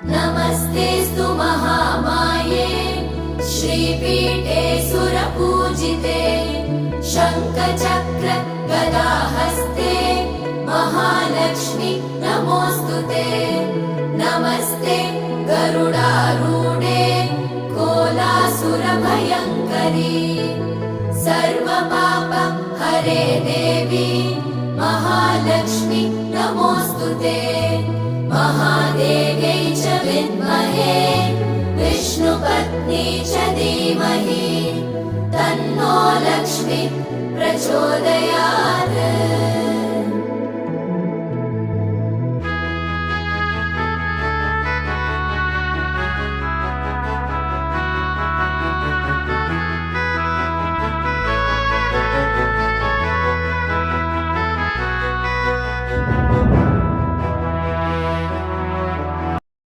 नमस्तेऽस्तु महामाये श्रीपीठे सुरपूजिते शङ्खचक्र गदाहस्ते महालक्ष्मी नमोऽस्तुते। नमस्ते गरुडारूढे कोलासुरभयङ्करी सर्वपाप हरे देवी महालक्ष्मी नमोऽस्तुते। महादेव्यै च विद्महे विष्णुपत्नी च धीमहि तन्नो लक्ष्मी प्रचोदयात्।